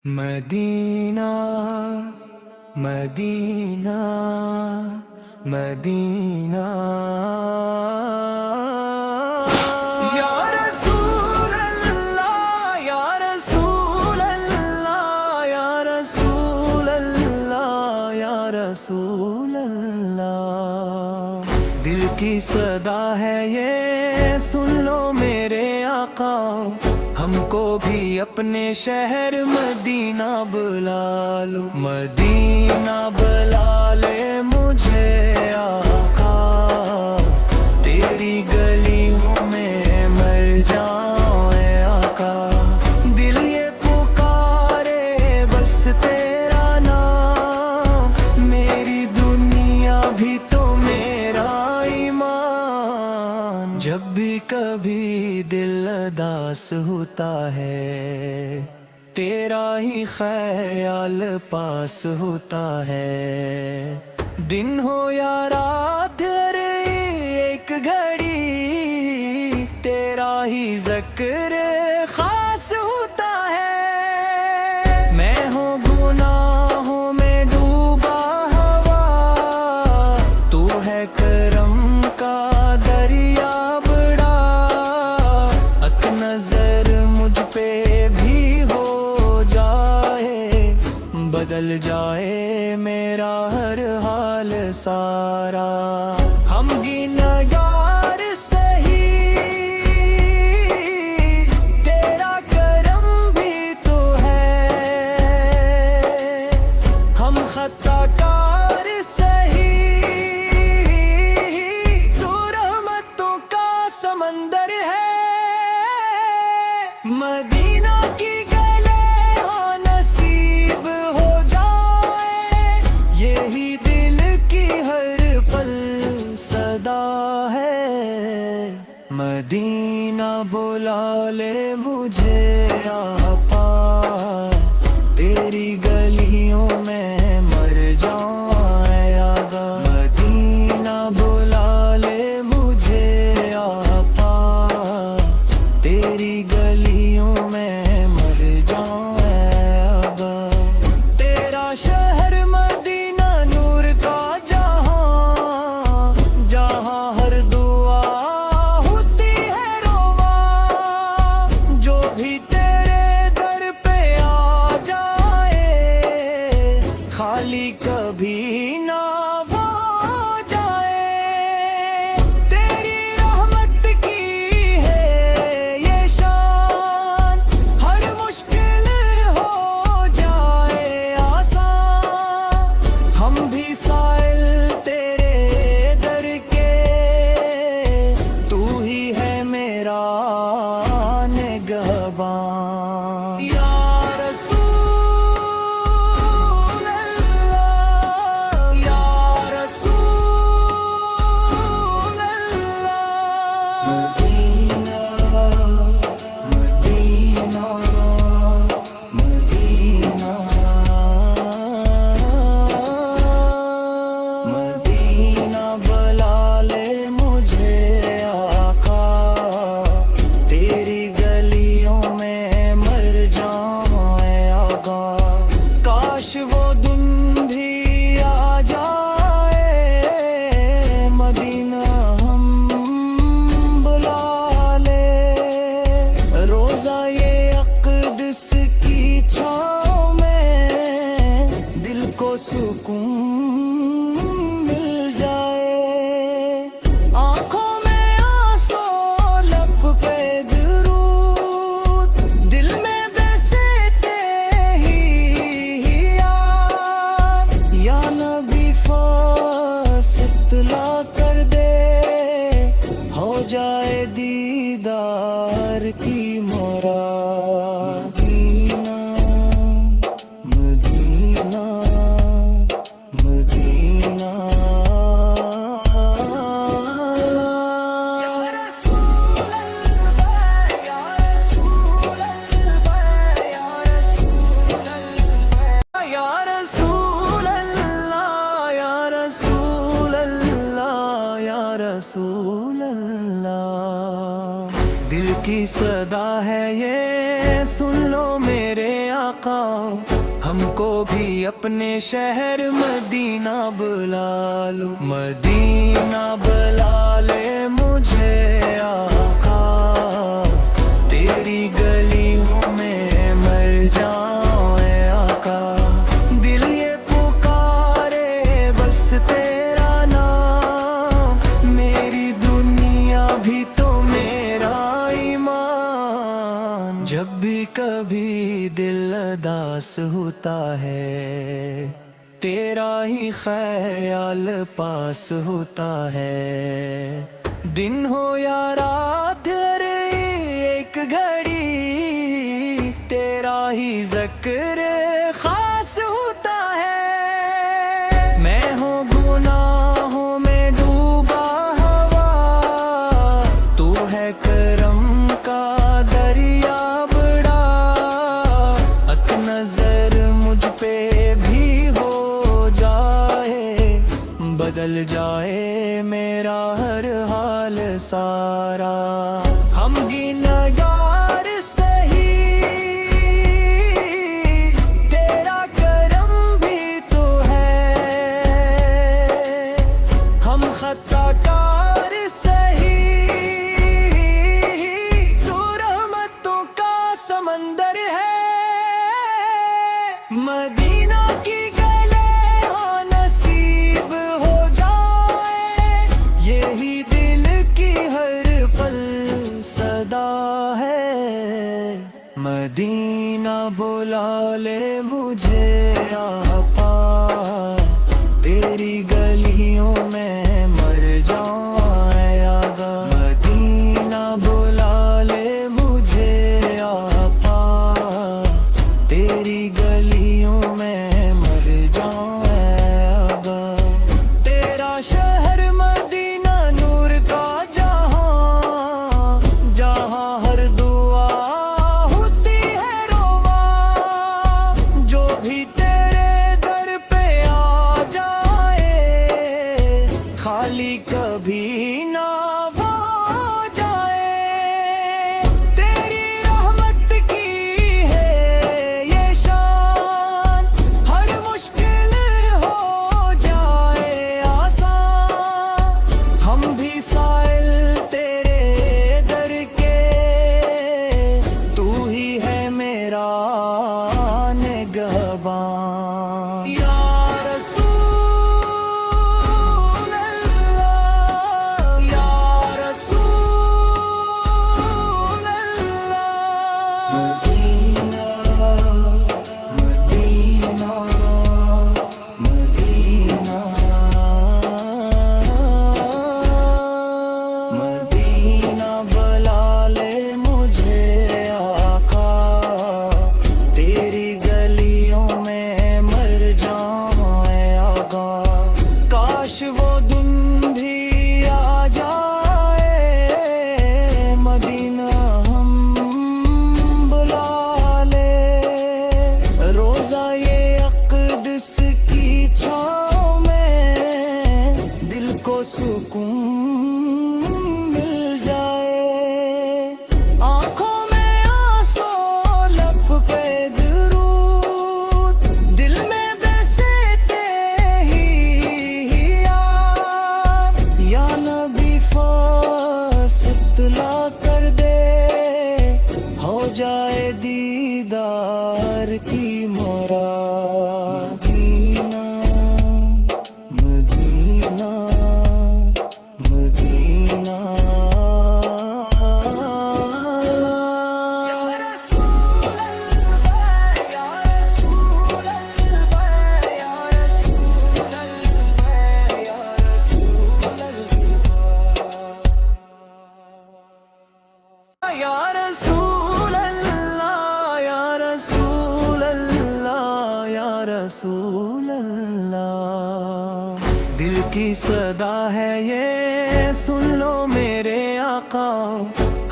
Medina Medina Medina या रसूल अल्लाह या रसूल अल्लाह या रसूल अल्लाह या रसूल अल्लाह। दिल की सदा है ये, सुन लो मेरे आका, हमको भी अपने शहर मदीना बुला लो। मदीना बुला ले मुझे आका, तेरी गलियों में मर जाऊं ऐ आका। दिल ये पुकारे बस तेरा नाम, मेरी दुनिया भी तो मेरा ईमान। जब भी कभी दिल उदास होता है, तेरा ही ख्याल पास होता है। दिन हो या रात रे एक घड़ी, तेरा ही जिक्र खास होता है। मैं हूँ गुनाहों में डूबा हवा, तू है करम का दरिया बड़ा। अक नजर मुझ पे भी हो जाए, बदल जाए मेरा हर हाल सारा। हम गिनगार सही, तेरा करम भी तो है। हम खताकार सही, तू रहमतों का समंदर है। मदीना की गले हो नसीब हो जाए, यही दिल की हर पल सदा है। मदीना बुला ले मुझे आपा, तेरी गलियों में मर जाऊं ऐ आका। मदीना बुला ले मुझे आपा, तेरी गलियों में मर जाऊं ऐ आका। तेरा शहर मदीना नूर का जहां, जहां हर दुआ होती है रोवा। जो भी तेरे दर पे आ जाए, खाली कभी ना वो जाए। तेरी रहमत की है ये शान, हर मुश्किल हो जाए आसान। हम भी साइल तेरे दर के, तू ही है मेरा निगहबान। या रसूल अल्लाह या रसूल अल्लाह। मदीना मदीना मदीना मदीना बुला ले मुझे आका, तेरी गलियों में मर जाऊं ऐ आका। काश वो दिन भी आ जाए, मदीना हम बुला ले। रोजा ये अक़दस की छाँव में, दिल को सुकून मिल जाए। आँखों में आंसू, लब पे दुरूद, दिल में बसते ही यार। या नबी फसितला कर दे, हो जाए दीदार की मुराद। Medina Medina Medina. या रसूल अल्लाह या रसूल अल्लाह या रसूल अल्लाह या रसूल अल्लाह या रसूल अल्लाह या रसूल अल्लाह। दिल की सदा है ये, सुन लो मेरे आका, हमको भी अपने शहर मदीना बुला लो। मदीना बुला ले मुझे आका, तेरी गलियों में मर जाऊं ऐ आका। दिल ये पुकारे बस तेरा नाम, मेरी दुनिया भी तो मेरा ईमान। जब भी कभी दिल उदास होता है, तेरा ही ख्याल पास होता है। दिन हो या रात हर एक घड़ी, तेरा ही ज़िक्र खास होता है। मैं हूँ गुनाहों में डूबा हवा, तू है करम का दरिया बड़ा। अक नजर मुझ पे भी हो जाए, बदल जाए मेरा हर हाल सारा। हम गिनगार सही, तेरा करम भी तो है। हम खताकार सही, तू रहमतों का समंदर है। मदीना की गले हाँ नसीब हो जाए, यही दिल की हर पल सदा है। मदीना बुला ले मुझे आपा, तेरी गलियों में मर जाऊं ऐ आका। मदीना बुला ले मुझे आपा, तेरी गलियों में मर जाऊं ऐ आका। तेरा शहर मदीना नूर का जहां, जहां हर दुआ होती है रोवा। जो भी तेरे दर पे आ जाए, खाली कभी ना वो जाए। तेरी रहमत की है ये शान, हर मुश्किल हो जाए आसान। हम भी साइल तेरे दर के, तू ही है मेरा निगहबान। या रसूल अल्लाह, या रसूल अल्लाह। मदीना मदीना मदीना, मदीना बुला ले मुझे आका, तेरी गलियों में मर जाऊं ऐ आका। काश वो दिन भी आ जाए, मदीना हम बुला ले। रोजा ये अक़दस की छाँव में, दिल को सुकून मिल जाए। आँखों में आंसू लब पे दुरूद, दिल में बसते ही यार। या नबी फासिला कर दे, हो जाए दीदार की मुराद। Medina Medina Medina. या रसूल अल्लाह, या रसूल अल्लाह, या रसूल अल्लाह, या रसूल अल्लाह। या रसूल अल्लाह, या रसूल अल्लाह, या रसूल अल्लाह। दिल की सदा है ये, सुन लो मेरे आका।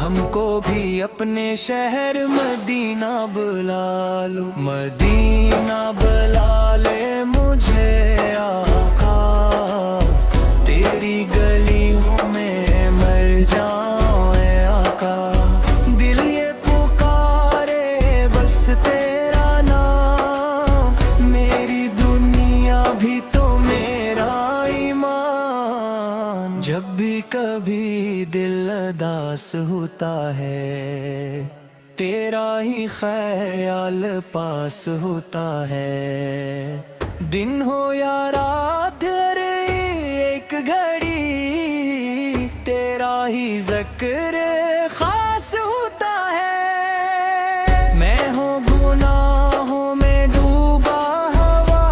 हमको भी अपने शहर मदीना बुला लो। मदीना बुला ले मुझे आका, तेरी गलियों में मर जाऊं ऐ आका। दिल ये पुकारे बस तेरा नाम, उदास होता है, तेरा ही ख्याल पास होता है। दिन हो या रात हर एक घड़ी तेरा ही जिक्र खास होता है। मैं हूँ गुनाहों में डूबा हवा,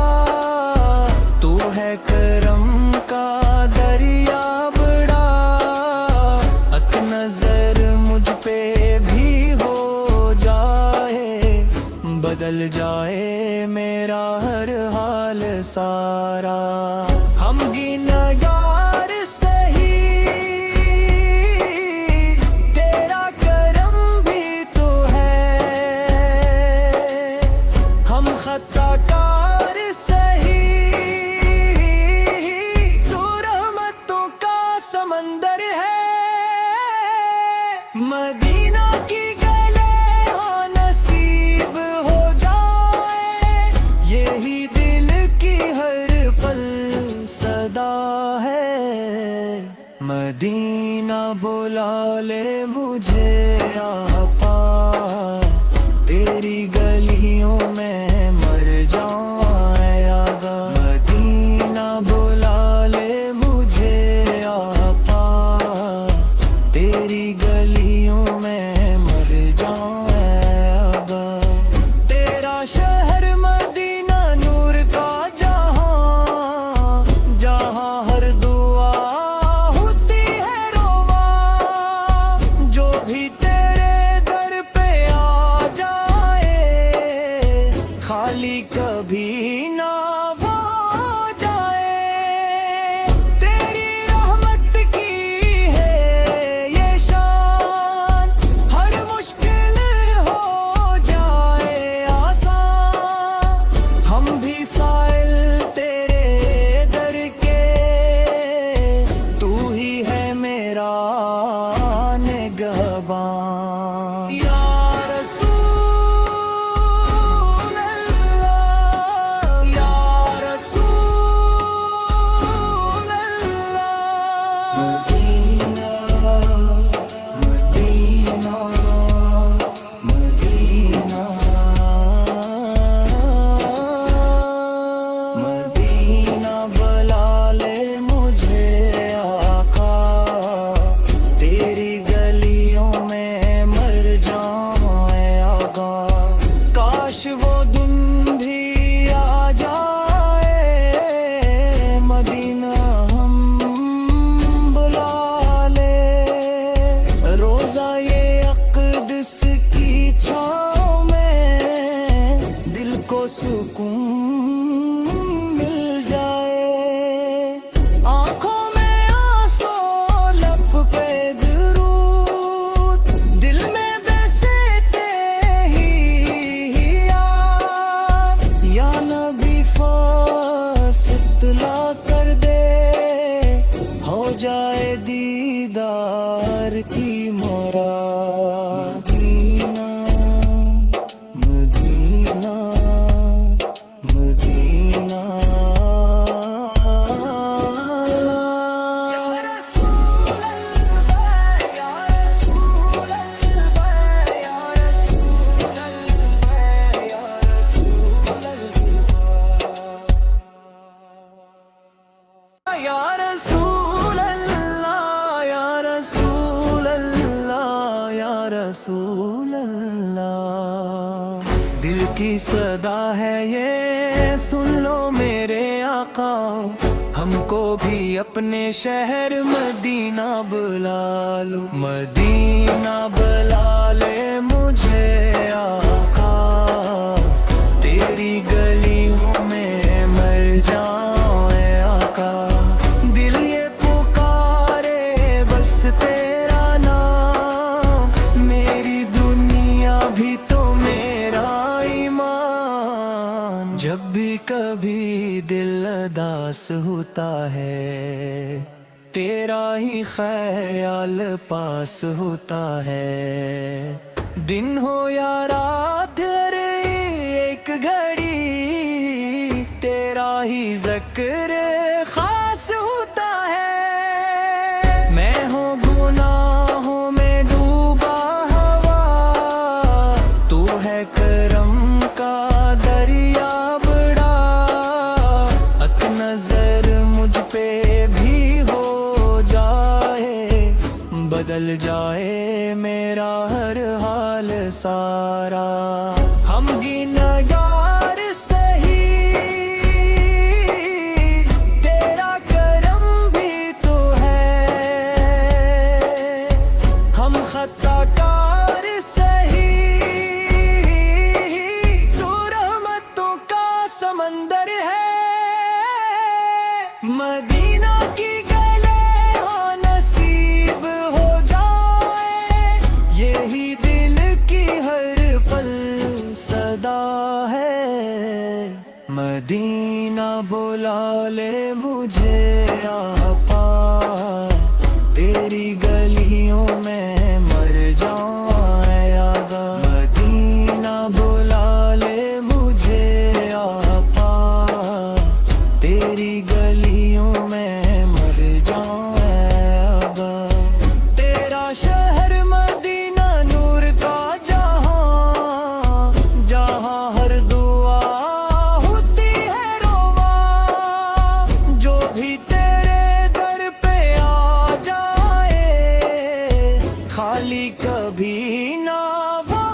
तू है करम का दरिया बड़ा। अक नजर मुझ पे भी हो जाए, बदल जाए मेरा हर हाल सारा। हम गिनगार सही, तेरा करम भी तो है। हम खताकार सही, तू रहमतों का समंदर है। मदीना की गले हाँ नसीब हो जाए, यही दिल की हर पल सदा है। मदीना बुला ले मुझे आपा, तेरी गलियों में मर जाऊं आगा। मदीना बुला ले मुझे आपा, तेरी गलियों में मर जाऊं आगा। तेरा शहर मदीना नूर का जहां, जहां हर दुआ होती है रोवा। जो भी तेरे दर पे आ जाए, खाली कभी ना वो जाए। तेरी रहमत की है ये शान, हर मुश्किल हो जाए आसान। हम भी साइल तेरे दर के, तू ही है मेरा निगहबान। या रसूल अल्लाह, या रसूल अल्लाह। मदीना मदीना मदीना मदीना बुला ले मुझे आका, तेरी गलियों में मर जाऊं आगा। काश वो दिन भी आ जाए, मदीना हम बुला ले। रोजा ये अक़दस की छाँव में दिल को सुकून मिल जाए। आँखों में आंसू लब पे दुरूद, दिल में बसते ही यार। या नबी फासितला कर दे, हो जाए दीदार की मुराद। Medina Medina Medina. या रसूल अल्लाह, या रसूल अल्लाह, या रसूल अल्लाह, या रसूल अल्लाह। या रसूल अल्लाह, या रसूल अल्लाह, या रसूल अल्लाह। दिल की सदा है ये, सुन लो मेरे आका। हमको भी अपने शहर मदीना बुला लो। मदीना बुला ले मुझे आका, तेरी गलियों में मर जाऊं आका। दिल ये पुकारे बस तेरा नाम, मेरी दुनिया भी तो मेरा ईमान। जब भी कभी दिल उदास होता है, तेरा ही ख्याल पास होता है। दिन हो या रात हर एक घड़ी तेरा ही जिक्र खास होता है। मैं हूँ गुनाहों में सारा। हम गिनगार सही, तेरा करम भी तो है। हम खताकार सही, तू रहमतों का समंदर है। मदीना की गले हाँ नसीब हो जाए, यही दिल की हर पल सदा है। मदीना बुला ले मुझे आपा, तेरी गलियों में मर जाऊं यादा। मदीना बुला ले मुझे आपा, तेरी गलियों में मर जाऊं यादा। तेरा शहर मदीना नूर का जहां, जहां हर दुआ होती है रोवा। जो भी तेरे दर पे आ जाए, खाली कभी ना वो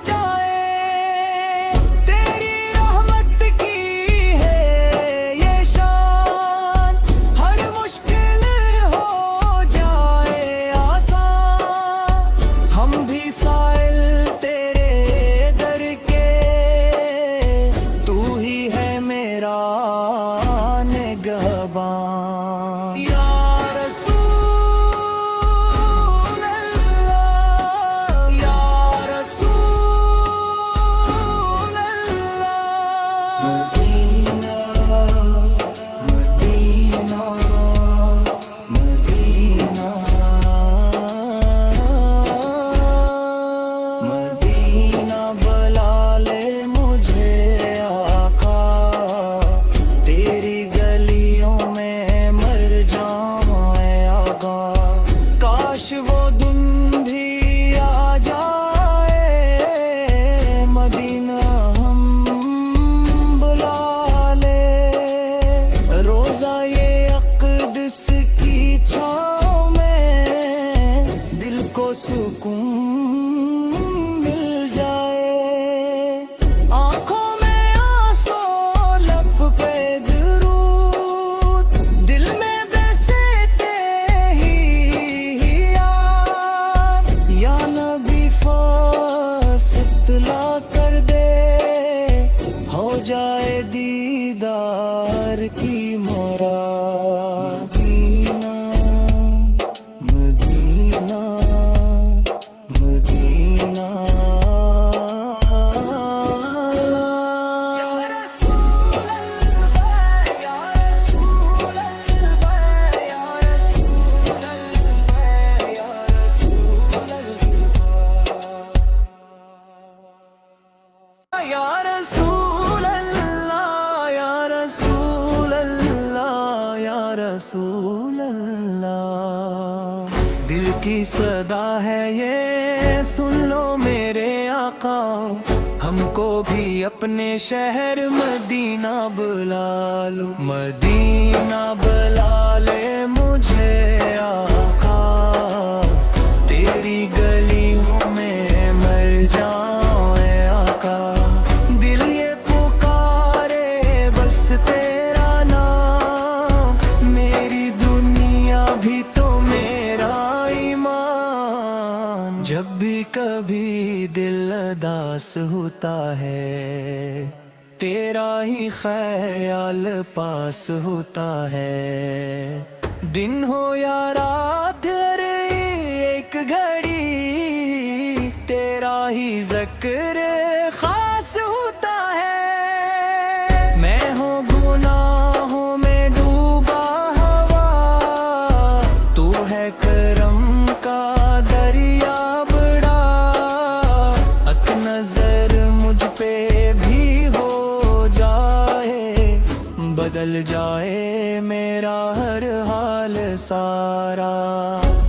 जाए। तेरी रहमत की है ये शान, हर मुश्किल हो जाए आसान। हम भी साइल तेरे दर के, तू ही है मेरा निगहबान। या रसूल अल्लाह, या रसूल अल्लाह। मदीना मदीना मदीना मदीना बुला ले मुझे आका, तेरी गलियों में मर जाऊं आगा। काश वो दिन भी आ जाए, मदीना हम बुला ले। रोजा ये अक़दस की छाँव में दिल को सुकून मिल जाए। आँखों में आंसू, लब पे दुरूद, दिल में बसे तेरी याद। या नबी फासितला कर दे, हो जाए दीदार की मुराद। मदीना मदीना या रसूल अल्लाह, या रसूल अल्लाह, या रसूल अल्लाह, या रसूल अल्लाह। या रसूल अल्लाह, या रसूल अल्लाह, या रसूल अल्लाह। दिल की सदा है ये, सुन लो मेरे आका। हमको भी अपने शहर मदीना बुला लो। मदीना बुला ले मुझे आका, तेरी गलियों में मर जाऊं आका। दिल ये पुकारे बस तेरा नाम, मेरी दुनिया भी तो मेरा ईमान। जब भी कभी दिल उदास होता है, तेरा ही ख्याल पास होता है। दिन हो या रात, हर एक घड़ी तेरा ही जिक्र खास होता है। मैं हूँ गुनाहों में डूबा हवा, तू है करम का दरिया बड़ा। अक नजर मुझ पे भी हो जाए, बदल जाए मेरा हर हाल सारा।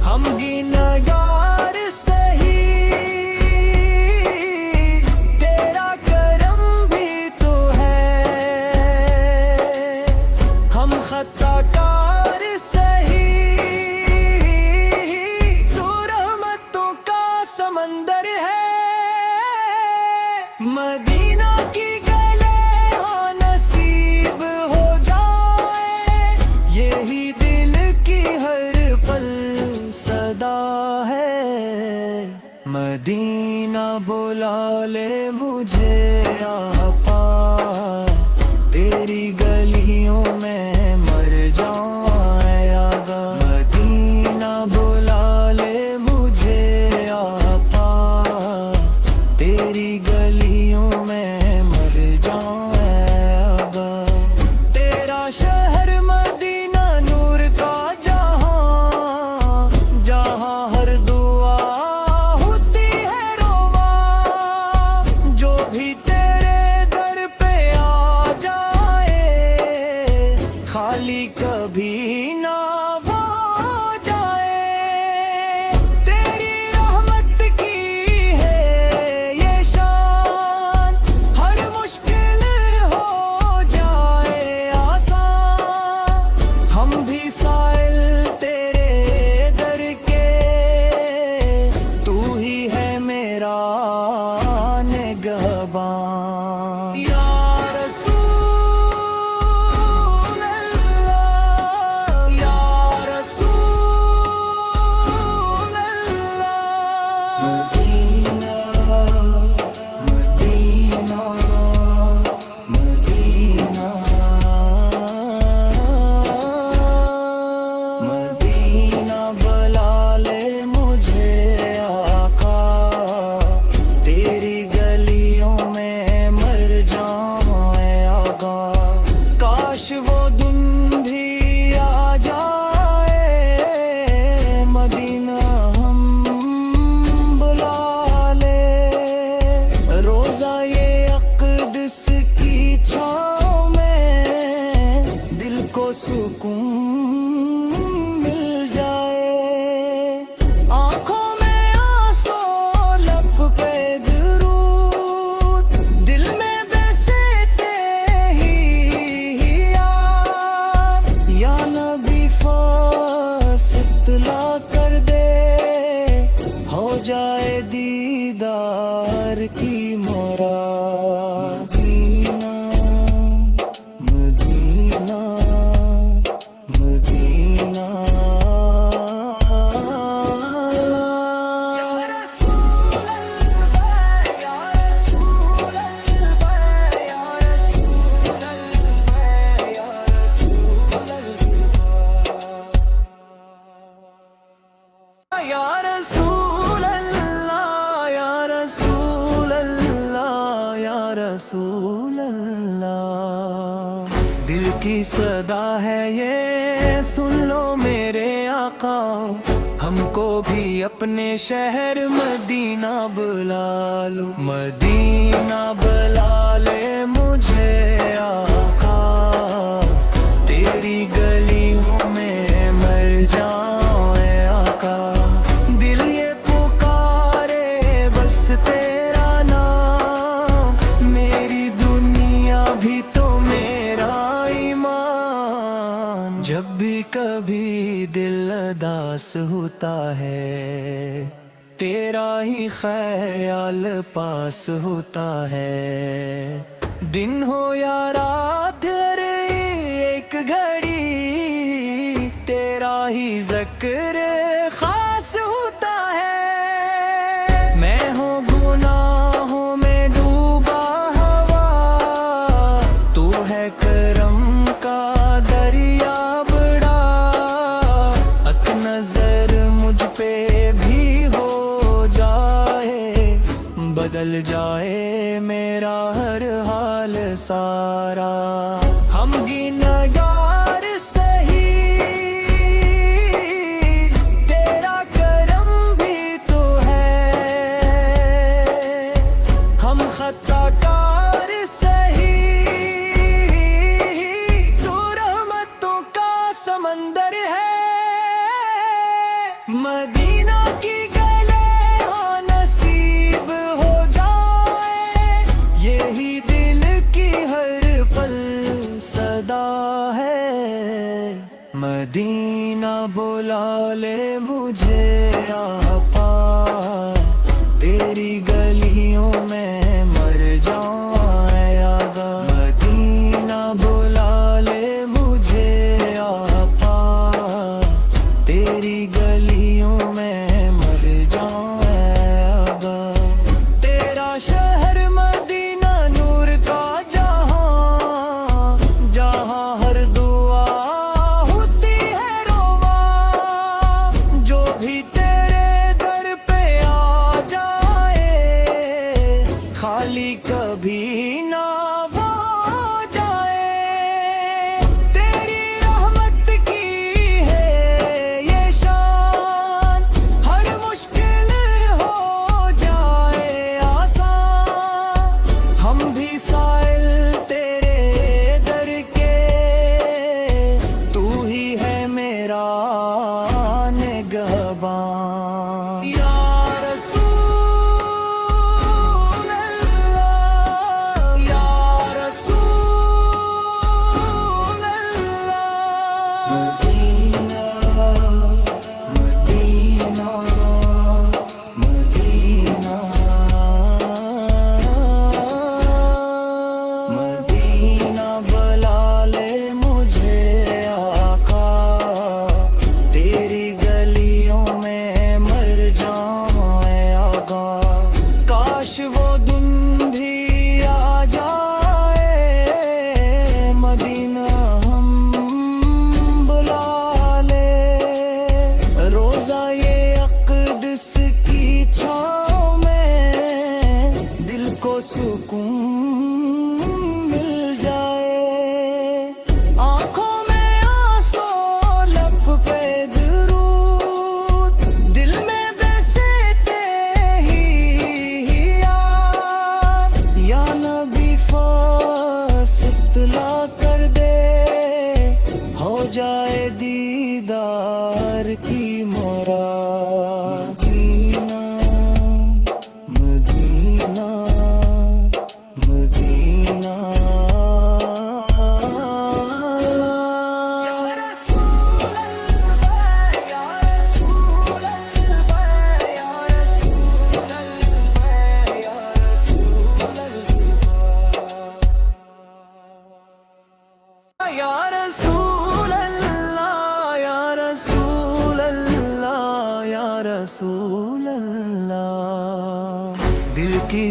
हम गिनगार सही, तेरा करम भी तो है। हम खताकार सही, तू रहमतों का समंदर है। छाँव में दिल को सुकून मिल जाए। आंखों में आंसू, लब पे दुरूद, दिल में बसते ही या नबी फासिला कर दे, हो जाए दीदार की मुराद। मदीना, मदीना, या रसूल अल्लाह, या रसूल अल्लाह, या रसूल अल्लाह, या रसूल अल्लाह, या रसूल अल्लाह, या रसूल अल्लाह, या रसूल अल्लाह। दिल की सदा है ये, सुन लो मेरे आका, हमको भी अपने शहर मदीना बुला लो। मदीना बुला ले मुझे आका, तेरी गलियों में मर जाऊं ऐ आका। दिल ये पुकारे बस तेरा नाम, मेरी दुनिया भी तो मेरा ईमान। जब भी कभी दिल उदास होता है, तेरा ही ख्याल पास होता है। दिन हो या रात, हर एक घड़ी तेरा ही जिक्र खास होता है। मैं हूँ गुनाहों में डूबा हवा, तू है करम का दरिया बड़ा। अक नजर मुझ पे भी हो जाए, बदल जाए मेरा हर हाल सारा। हम गिनगार सही, तेरा करम भी तो है। हम खताकार सही, तू रहमतों का समंदर है। मदीना की गले हाँ नसीब हो जाए, यही दिल की हर पल सदा है। मदीना बुला ले मुझे आपा, तेरी गलियों में मर जाऊं ऐ आका। मदीना बुला ले मुझे आपा, तेरी गलियों में मर जाऊं ऐ आका। तेरा शहर मदीना नूर का जहां, जहां हर दुआ होती है रोवा। जो भी तेरे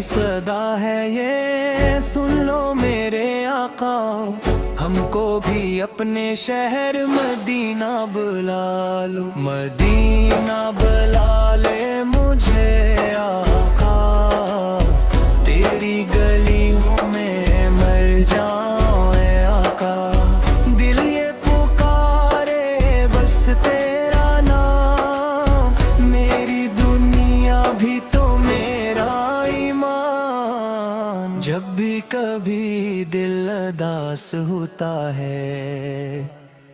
सदा है ये, सुन लो मेरे आका। हमको भी अपने शहर मदीना बुला लो, मदीना बुला ले मुझे आका। तेरी गलियों में मर जाऊं ऐ आका। दिल ये पुकारे बस तेरा नाम, मेरी दुनिया भी तो मेरा ईमान। जब भी कभी दिल उदास होता है,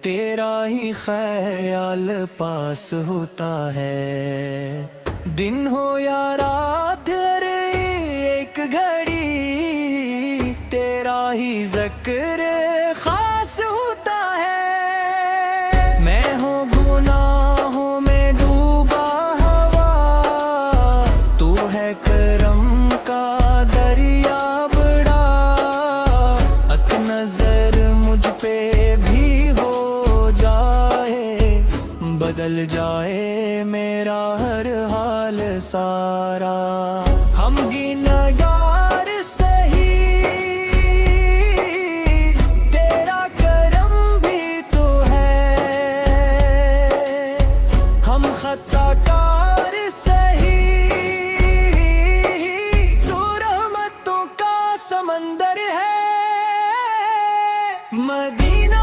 तेरा ही ख्याल पास होता है। दिन हो या रात हर एक घड़ी, तेरा ही ज़िक्र खास होता है। मैं हूँ गुनाहों में डूबा हवा, तू है करम का दरिया बड़ा। अक नजर मुझ पे भी हो जाए, बदल जाए मेरा हर हाल सारा। हम गिनगार सही, तेरा करम भी तो है। हम खताकार सही, तू रहमतों का समंदर है। मदीना